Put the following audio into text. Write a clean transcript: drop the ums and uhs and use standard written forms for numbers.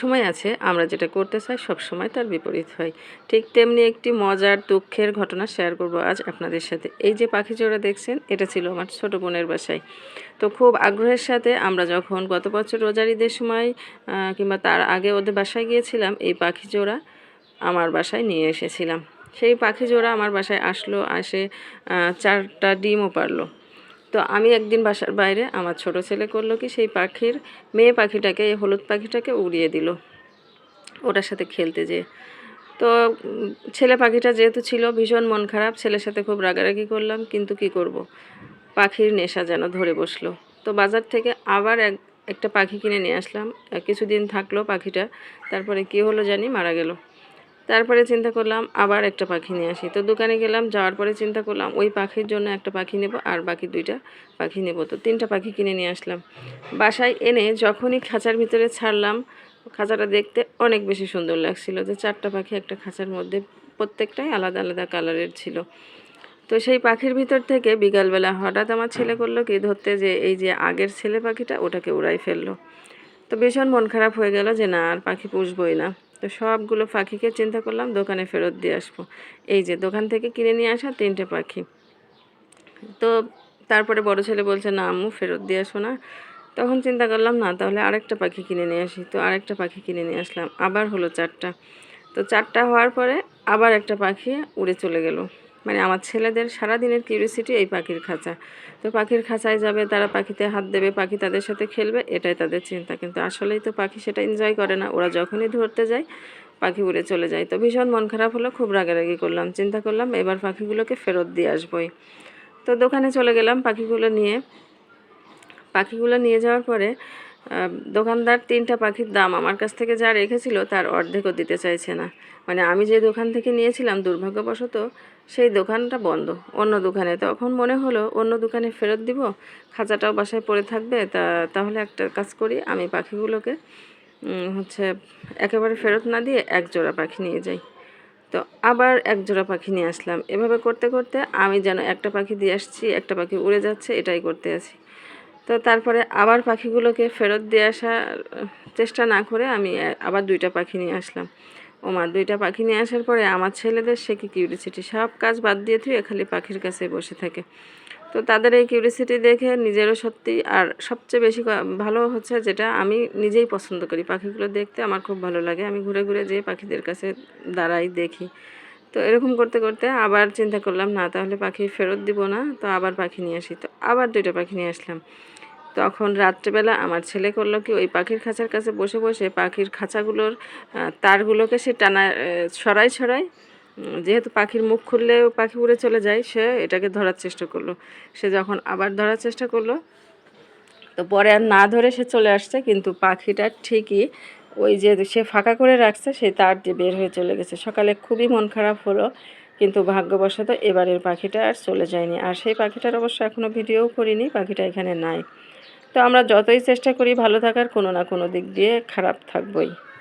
সময় আছে আমরা যেটা করতে চাই সব সময় তার বিপরীত হয়। ঠিক তেমনি একটি মজার দুঃখের ঘটনা শেয়ার করব আজ আপনাদের সাথে। এই যে পাখি জোড়া দেখছেন, এটা ছিল আমার ছোট বোনের বাসায়। তো খুব আগ্রহের সাথে আমরা যখন গত বছর রোজার ঈদের সময় কিংবা তার আগে ওদের বাসায় গিয়েছিলাম, এই পাখি জোড়া আমার বাসায় নিয়ে এসেছিলাম। সেই পাখি জোড়া আমার বাসায় আসলো, আসে 4টা ডিমও পারলো। তো আমি একদিন বাসার বাইরে আমার ছোট ছেলে করলো কি, সেই পাখির মেয়ে পাখিটাকে, এই হলুদ পাখিটাকে উড়িয়ে দিল ওটার সাথে খেলতে যেয়ে। তো ছেলে পাখিটা যেহেতু ছিল, ভীষণ মন খারাপ, ছেলের সাথে খুব রাগারাগি করলাম, কিন্তু কি করব, পাখির নেশা যেন ধরে বসলো। তো বাজার থেকে আবার একটা পাখি কিনে নিয়ে আসলাম। কিছুদিন থাকলো পাখিটা, তারপরে কি হলো জানি, মারা গেল। তারপরে চিন্তা করলাম আবার একটা পাখি নিয়ে আসি। তো দোকানে গেলাম, যাওয়ার পরে চিন্তা করলাম ওই পাখির জন্য একটা পাখি নেব আর বাকি 2টা পাখি নেব। তো 3টা পাখি কিনে নিয়ে আসলাম। বাসায় এনে যখনই খাঁচার ভিতরে ছাড়লাম, খাঁচাটা দেখতে অনেক বেশি সুন্দর লাগছিল, যে 4টা পাখি একটা খাঁচার মধ্যে, প্রত্যেকটাই আলাদা আলাদা কালারের ছিল। তো সেই পাখির ভিতর থেকে বিকালবেলা হঠাৎ আমার ছেলে করলো কি, ধরতে যে এই যে আগের ছেলে পাখিটা ওটাকে উড়াই ফেললো। তো ভীষণ মন খারাপ হয়ে গেল যে না, আর পাখি পুষবই না। তো সবগুলো পাখিকে চিন্তা করলাম দোকানে ফেরত দিয়ে আসবো। এই যে দোকান থেকে কিনে নিয়ে আসা 3টে পাখি। তো তারপরে বড় ছেলে বলছে না আম্মু, ফেরত দিয়ে আসো না। তখন চিন্তা করলাম না, তাহলে আরেকটা পাখি কিনে নিয়ে আসি। তো আরেকটা পাখি কিনে নিয়ে আসলাম, আবার হলো 4টা। তো 4টা হওয়ার পরে আবার একটা পাখি উড়ে চলে গেল। মানে আমার ছেলেদের সারাদিনের কিউরিসিটি এই পাখির খাঁচা। তো পাখির খাঁচায় যাবে, তারা পাখিতে হাত দেবে, পাখি তাদের সাথে খেলবে, এটাই তাদের চিন্তা। কিন্তু আসলেই তো পাখি সেটা এনজয় করে না। ওরা যখনই ধরতে যায় পাখি উড়ে চলে যায়। তো ভীষণ মন খারাপ হলো, খুব রাগারাগি করলাম, চিন্তা করলাম এবার পাখিগুলোকে ফেরত দিয়ে আসবোই। তো দোকানে চলে গেলাম পাখিগুলো নিয়ে যাওয়ার পরে দোকানদার 3টা পাখির দাম আমার কাছ থেকে যা রেখেছিল তার অর্ধেকও দিতে চাইছে না। মানে আমি যে দোকান থেকে নিয়েছিলাম, দুর্ভাগ্যবশত সেই দোকানটা বন্ধ, অন্য দোকানে। তখন মনে হলো অন্য দোকানে ফেরত দিব, খাঁচাটাও বাসায় পড়ে থাকবে। তাহলে একটা কাজ করি, আমি পাখিগুলোকে হচ্ছে একেবারে ফেরত না দিয়ে 1 জোড়া পাখি নিয়ে যাই। তো আবার 1 জোড়া পাখি নিয়ে আসলাম। এভাবে করতে করতে আমি যেন একটা পাখি দিয়ে আসছি, একটা পাখি উড়ে যাচ্ছে, এটাই করতে আছি। তো তারপরে আবার পাখিগুলোকে ফেরত দিয়ে আসার চেষ্টা না করে আমি আবার 2টা পাখি নিয়ে আসলাম। ওমা, 2টা পাখি নিয়ে আসার পরে আমার ছেলেদের সে কি কিউরিসিটি, সব কাজ বাদ দিয়ে থুয়ে খালি পাখির কাছে বসে থাকে। তো তাদের এই কিউরিসিটি দেখে নিজেরও সত্যি, আর সবচেয়ে বেশি ভালো হচ্ছে যেটা, আমি নিজেই পছন্দ করি পাখিগুলো দেখতে, আমার খুব ভালো লাগে। আমি ঘুরে ঘুরে যেয়ে পাখিদের কাছে দাঁড়াই, দেখি। তো এরকম করতে করতে আবার চিন্তা করলাম না, তাহলে পাখি ফেরত দিব না, তো আবার পাখি নিয়ে আসি। তো আবার 2টা পাখি নিয়ে আসলাম। তখন রাত্রেবেলা আমার ছেলে করলো কি, ওই পাখির খাঁচার কাছে বসে বসে পাখির খাঁচাগুলোর তারগুলোকে সে টানা সরাই সরাই, যেহেতু পাখির মুখ খুললেও পাখি উড়ে চলে যায়, সে এটাকে ধরার চেষ্টা করলো। সে যখন আবার ধরার চেষ্টা করলো, তো পরে আর না ধরে সে চলে আসছে, কিন্তু পাখিটা ঠিকই ওই যে সে ফাঁকা করে রাখছে সেই তার দিয়ে বের হয়ে চলে গেছে। সকালে খুবই মন খারাপ হলো, কিন্তু ভাগ্যবশত এবারের পাখিটা আর চলে যায়নি। আর সেই পাখিটার অবশ্য এখনও ভিডিওও করিনি, পাখিটা এখানে নাই। তো আমরা যতই চেষ্টা করি ভালো থাকার, কোনো না কোনো দিক দিয়ে খারাপ থাকবই।